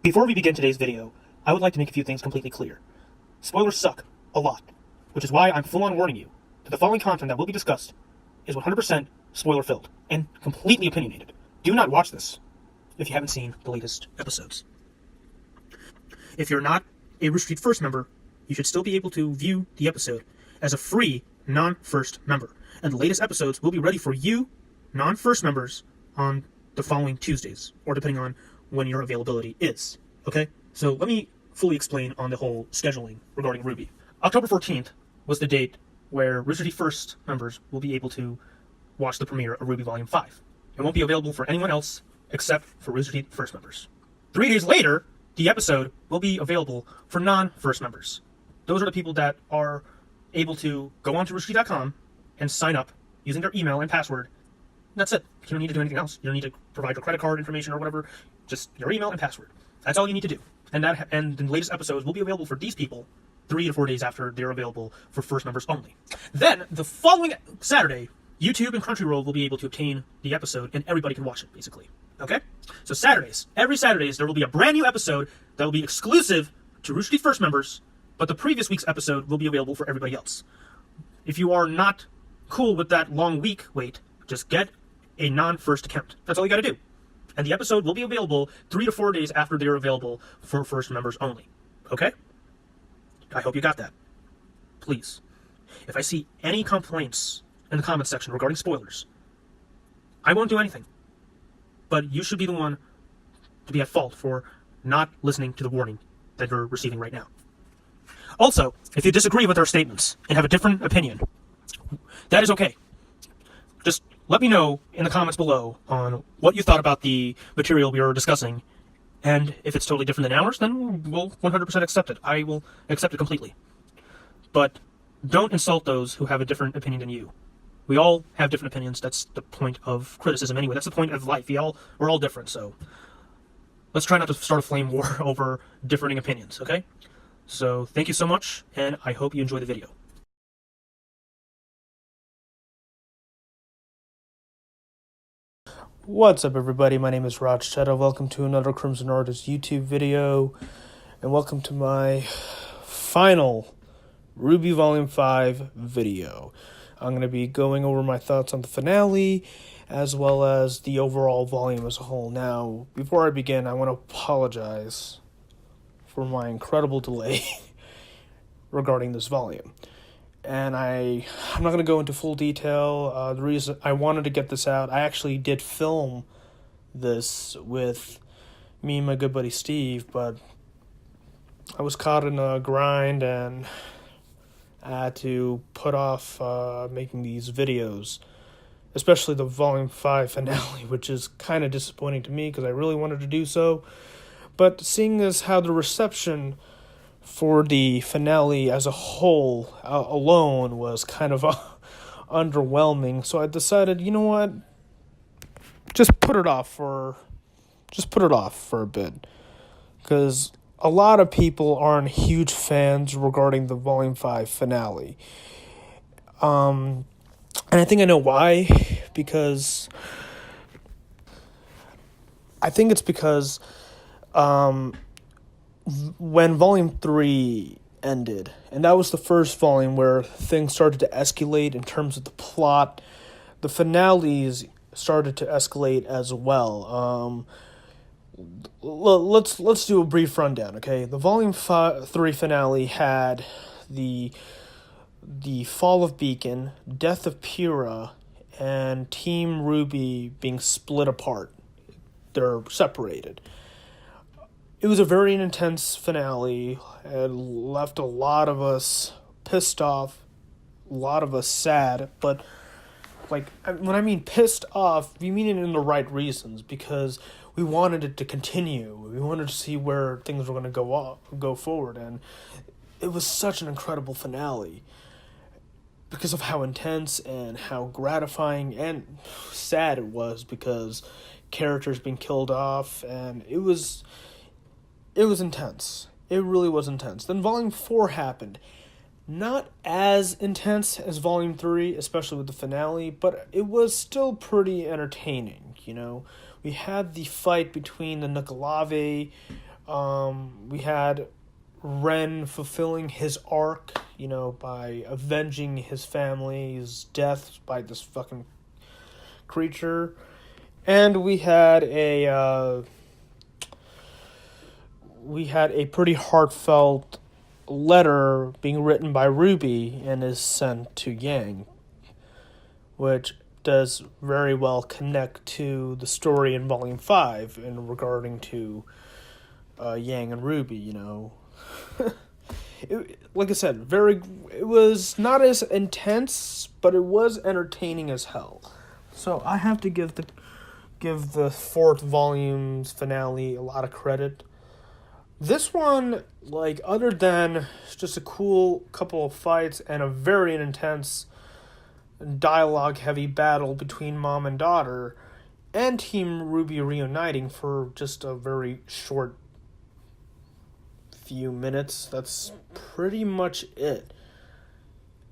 Before we begin today's video, I would like to make a few things completely clear. Spoilers suck a lot, which is why I'm full-on warning you that the following content that will be discussed is 100% spoiler-filled and completely opinionated. Do not watch this if you haven't seen the latest episodes. If you're not a Rooster Teeth First member, you should still be able to view the episode as a free non-first member. And the latest episodes will be ready for you, non-first members, on the following Tuesdays, or depending on when your availability is. Okay? So let me fully explain on the whole scheduling regarding RWBY. October 14th was the date where Rooster Teeth First members will be able to watch the premiere of RWBY Volume 5. It won't be available for anyone else except for Rooster Teeth First members. 3 days later, the episode will be available for non-first members. Those are the people that are able to go onto roosterteeth.com and sign up using their email and password. That's it. You don't need to do anything else. You don't need to provide your credit card information or whatever. Just your email and password. That's all you need to do. And the latest episodes will be available for these people 3 to 4 days after they're available for first members only. Then, the following Saturday, YouTube and Crunchyroll will be able to obtain the episode and everybody can watch it, basically. Okay? So Saturdays, every Saturdays, there will be a brand new episode that will be exclusive to Rooster Teeth First members, but the previous week's episode will be available for everybody else. If you are not cool with that long week wait, just get a non-first account. That's all you gotta do. And the episode will be available 3 to 4 days after they're available for first members only. Okay? I hope you got that. Please. If I see any complaints in the comments section regarding spoilers, I won't do anything. But you should be the one to be at fault for not listening to the warning that you're receiving right now. Also, if you disagree with our statements and have a different opinion, that is okay. Just let me know in the comments below on what you thought about the material we were discussing, and if it's totally different than ours, then we'll 100% accept it. I will accept it completely. But don't insult those who have a different opinion than you. We all have different opinions. That's the point of criticism anyway. That's the point of life. We're all different, so let's try not to start a flame war over differing opinions, okay? So thank you so much, and I hope you enjoy the video. What's up, everybody? My name is Raj Chetta. Welcome to another Crimson Artist YouTube video, and welcome to my final RWBY Volume 5 video. I'm going to be going over my thoughts on the finale, as well as the overall volume as a whole. Now, before I begin, I want to apologize for my incredible delay regarding this volume. And I'm not going to go into full detail. The reason I wanted to get this out, I actually did film this with me and my good buddy Steve, but I was caught in a grind and I had to put off making these videos, especially the Volume 5 finale, which is kind of disappointing to me because I really wanted to do so. But seeing as how the reception for the finale as a whole alone was kind of underwhelming, so I decided, you know what, just put it off for a bit, because a lot of people aren't huge fans regarding the Volume 5 finale, and I think I know why. Because I think it's because when Volume 3 ended, and that was the first volume where things started to escalate in terms of the plot, the finales started to escalate as well. Let's do a brief rundown, okay? The Volume 3 finale had the fall of Beacon, death of Pyrrha, and Team RWBY being split apart. They're separated. It was a very intense finale. It left a lot of us pissed off, a lot of us sad, but when I mean pissed off, we mean it in the right reasons, because we wanted it to continue. We wanted to see where things were going to go forward, and it was such an incredible finale because of how intense and how gratifying and sad it was, because characters being killed off, and it was intense. It really was intense. Then Volume 4 happened. Not as intense as Volume 3, especially with the finale, but it was still pretty entertaining, you know? We had the fight between the Nukalave We had Ren fulfilling his arc, by avenging his family's death by this fucking creature. And we had a pretty heartfelt letter being written by RWBY and is sent to Yang, which does very well connect to the story in Volume 5 in regarding to Yang and RWBY, like I said, it was not as intense, but it was entertaining as hell. So I have to give the fourth volume's finale a lot of credit. This one, other than just a cool couple of fights and a very intense dialogue-heavy battle between mom and daughter, and Team RWBY reuniting for just a very short few minutes, that's pretty much it.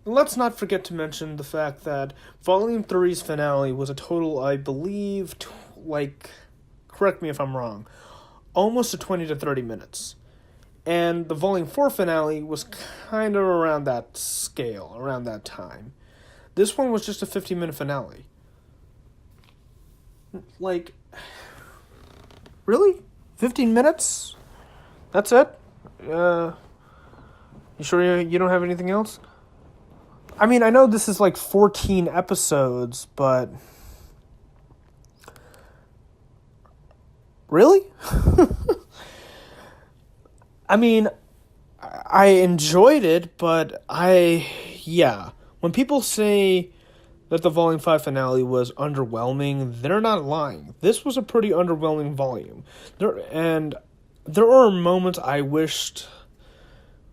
Let's not forget to mention the fact that Volume 3's finale was a total, I believe, correct me if I'm wrong, almost a 20 to 30 minutes. And the Volume 4 finale was kind of around that scale, around that time. This one was just a 15-minute finale. Really? 15 minutes? That's it? You sure you don't have anything else? I mean, I know this is 14 episodes, but... Really? I mean, I enjoyed it, but when people say that the Volume 5 finale was underwhelming, they're not lying. This was a pretty underwhelming volume. There are moments I wished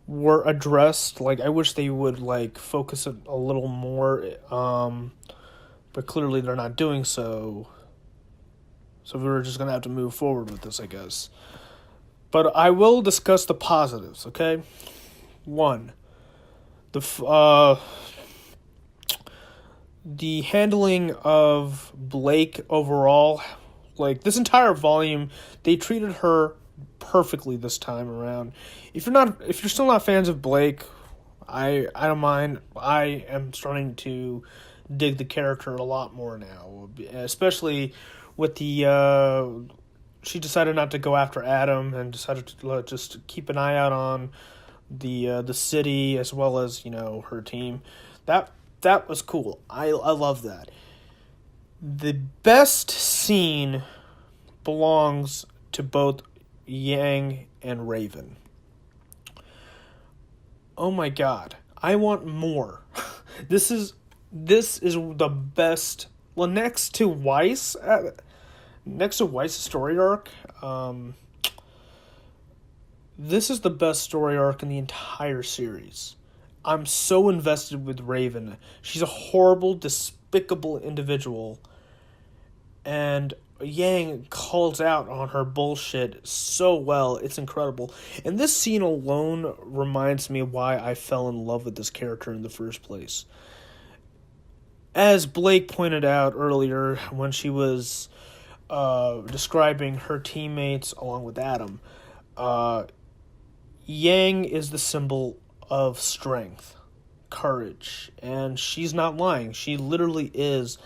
were addressed. I wish they would, focus it a little more, but clearly they're not doing so. So we're just going to have to move forward with this, I guess. But I will discuss the positives, okay? 1. The handling of Blake overall, this entire volume, they treated her perfectly this time around. If you're still not fans of Blake, I don't mind. I am starting to dig the character a lot more now, especially with she decided not to go after Adam and decided to just keep an eye out on the city as well as her team. That was cool. I love that. The best scene belongs to both Yang and Raven. Oh my god, I want more. This is the best. Well, next to Weiss's story arc, this is the best story arc in the entire series. I'm so invested with Raven. She's a horrible, despicable individual, and Yang calls out on her bullshit so well. It's incredible. And this scene alone reminds me why I fell in love with this character in the first place. As Blake pointed out earlier when she was describing her teammates along with Adam, Yang is the symbol of strength, courage, and she's not lying. She literally is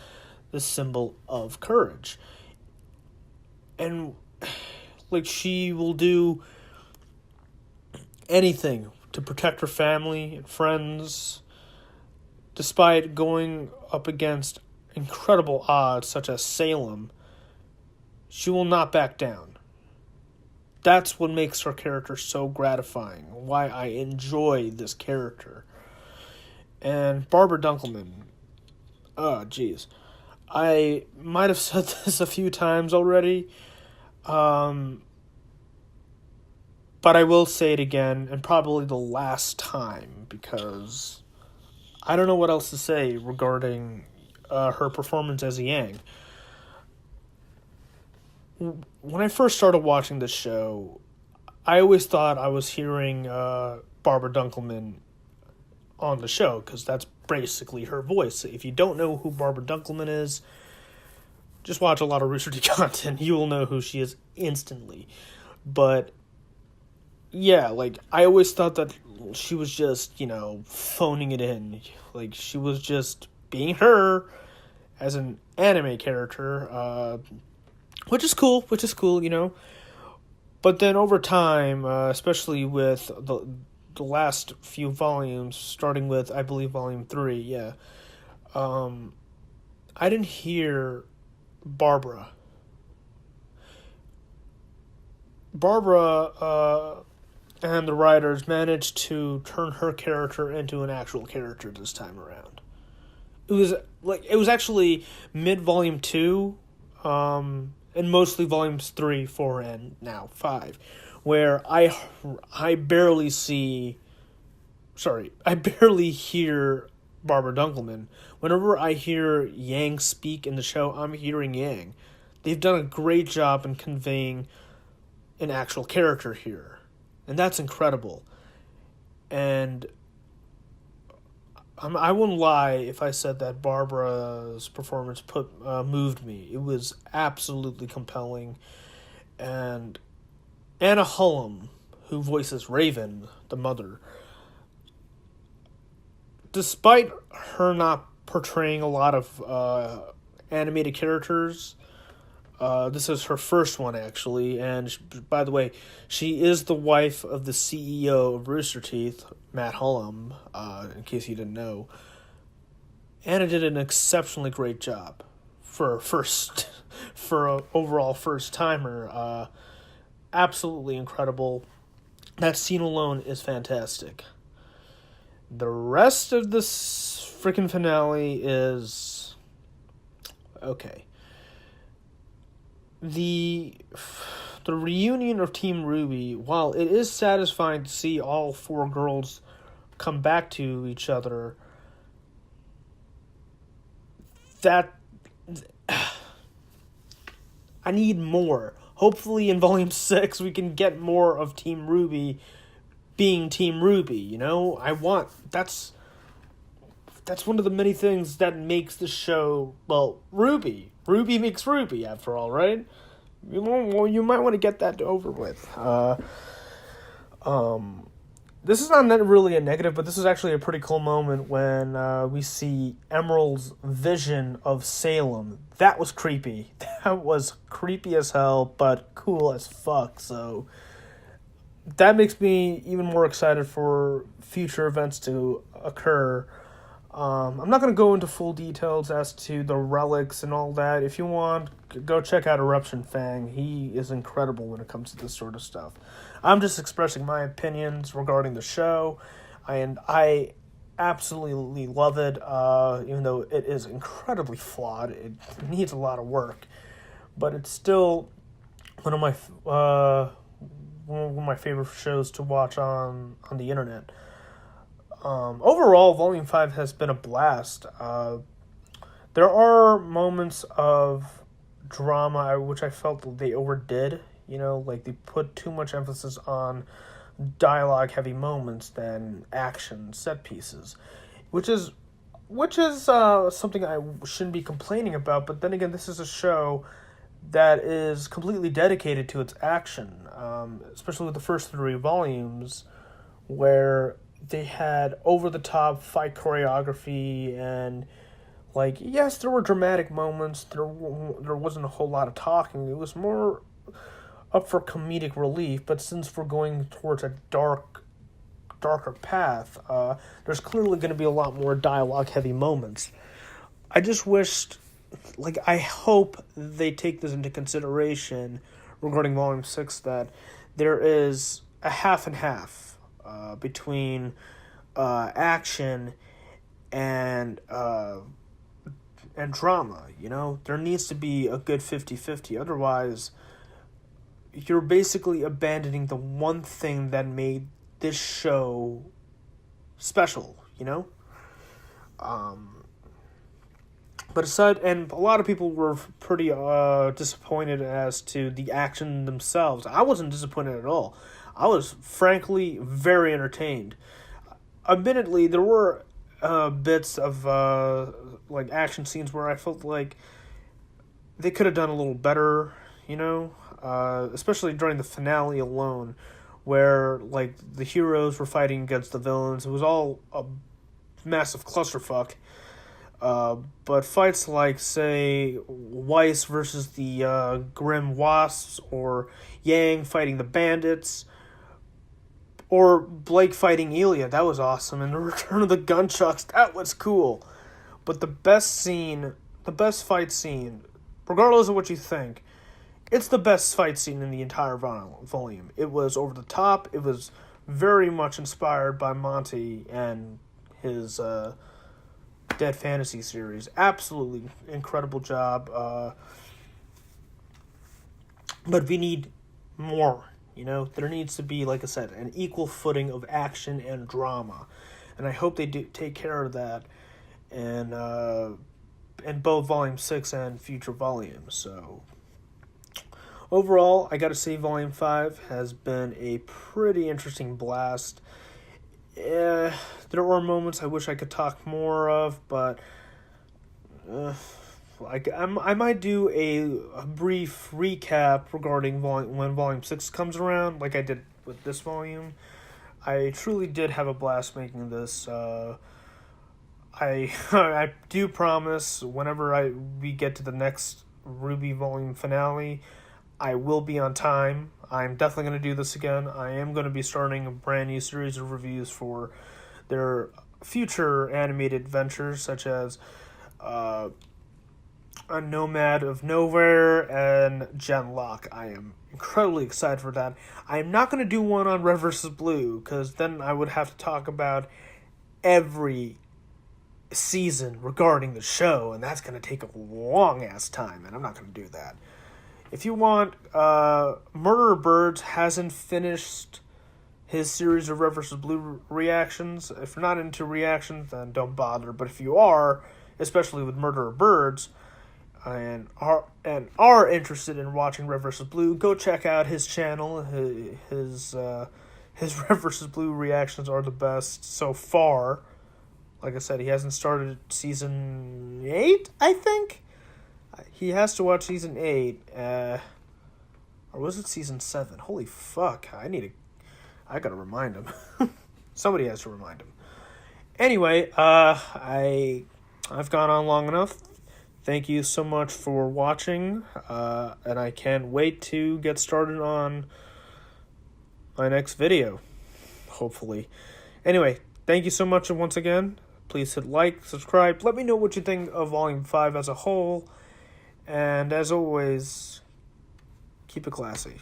the symbol of courage. And she will do anything to protect her family and friends, despite going up against incredible odds such as Salem. She will not back down. That's what makes her character so gratifying, why I enjoy this character. And Barbara Dunkelman, oh jeez, I might have said this a few times already, but I will say it again, and probably the last time, because I don't know what else to say regarding her performance as Yang. When I first started watching this show, I always thought I was hearing Barbara Dunkelman on the show, because that's basically her voice. If you don't know who Barbara Dunkelman is, just watch a lot of Rooster Teeth content. You will know who she is instantly. But yeah, like, I always thought that she was just, phoning it in. Like, she was just being her as an anime character, which is cool. But then over time, especially with the last few volumes, starting with, I believe, Volume 3, yeah, I didn't hear Barbara. Barbara and the writers managed to turn her character into an actual character this time around. It was actually mid Volume 2, and mostly Volumes 3, 4, and now 5, where I barely hear Barbara Dunkelman. Whenever I hear Yang speak in the show, I'm hearing Yang. They've done a great job in conveying an actual character here, and that's incredible. And I wouldn't lie if I said that Barbara's performance moved me. It was absolutely compelling, and Anna Hullum, who voices Raven, the mother, despite her not portraying a lot of animated characters, this is her first one, actually, and by the way, she is the wife of the CEO of Rooster Teeth, Matt Hullum, in case you didn't know. Anna did an exceptionally great job for an overall first-timer. Absolutely incredible. That scene alone is fantastic. The rest of this freaking finale is okay. The reunion of Team RWBY, while it is satisfying to see all 4 girls come back to each other, that I need more. Hopefully in Volume 6 we can get more of Team RWBY being Team RWBY, that's one of the many things that makes the show, well, RWBY. RWBY makes RWBY, after all, right? You might want to get that over with. This is not really a negative, but this is actually a pretty cool moment when we see Emerald's vision of Salem. That was creepy. That was creepy as hell, but cool as fuck. So that makes me even more excited for future events to occur. I'm not going to go into full details as to the relics and all that. If you want, go check out Eruption Fang. He is incredible when it comes to this sort of stuff. I'm just expressing my opinions regarding the show, and I absolutely love it, even though it is incredibly flawed. It needs a lot of work, but it's still one of my favorite shows to watch on the internet. Overall, Volume 5 has been a blast. There are moments of drama which I felt they overdid. Like they put too much emphasis on dialogue-heavy moments than action set pieces, which is something I shouldn't be complaining about. But then again, this is a show that is completely dedicated to its action, especially with the first 3 volumes, where they had over-the-top fight choreography and, like, yes, there were dramatic moments. There wasn't a whole lot of talking. It was more up for comedic relief, but since we're going towards a darker path, there's clearly going to be a lot more dialogue-heavy moments. I just wished, I hope they take this into consideration regarding Volume 6, that there is a half and half between action and drama. There needs to be a good 50-50. Otherwise, you're basically abandoning the one thing that made this show special. But aside, and a lot of people were pretty disappointed as to the action themselves. I wasn't disappointed at all. I was frankly very entertained. Admittedly, there were bits of action scenes where I felt like they could have done a little better, especially during the finale alone, where like the heroes were fighting against the villains. It was all a massive clusterfuck. But fights like, say, Weiss versus the Grim Wasps, or Yang fighting the Bandits, or Blake fighting Elia, that was awesome. And the Return of the Gunchucks, that was cool. But the best fight scene, regardless of what you think, it's the best fight scene in the entire volume. It was over the top. It was very much inspired by Monty and his Dead Fantasy series. Absolutely incredible job. But we need more. There needs to be, like I said, an equal footing of action and drama, and I hope they do take care of that in both Volume 6 and future volumes. So overall, I gotta say Volume 5 has been a pretty interesting blast. There were moments I wish I could talk more of, but I might do a brief recap regarding when Volume 6 comes around, like I did with this volume. I truly did have a blast making this. I do promise, whenever we get to the next RWBY Volume finale, I will be on time. I'm definitely going to do this again. I am going to be starting a brand new series of reviews for their future animated ventures, such as A Nomad of Nowhere and Genlock. I am incredibly excited for that. I am not going to do one on Red vs. Blue, because then I would have to talk about every season regarding the show, and that's going to take a long-ass time, and I'm not going to do that. If you want, Murderer Birds hasn't finished his series of Red vs. Blue reactions. If you're not into reactions, then don't bother. But if you are, especially with Murderer Birds, and are interested in watching Red vs. Blue, go check out his channel. His Red vs. Blue reactions are the best so far. Like I said, he hasn't started season 8, I think. He has to watch season 8, or was it season 7? Holy fuck, I gotta remind him. Somebody has to remind him. Anyway, I've gone on long enough. Thank you so much for watching, and I can't wait to get started on my next video, hopefully. Anyway, thank you so much once again. Please hit like, subscribe, let me know what you think of Volume 5 as a whole. And as always, keep it classy.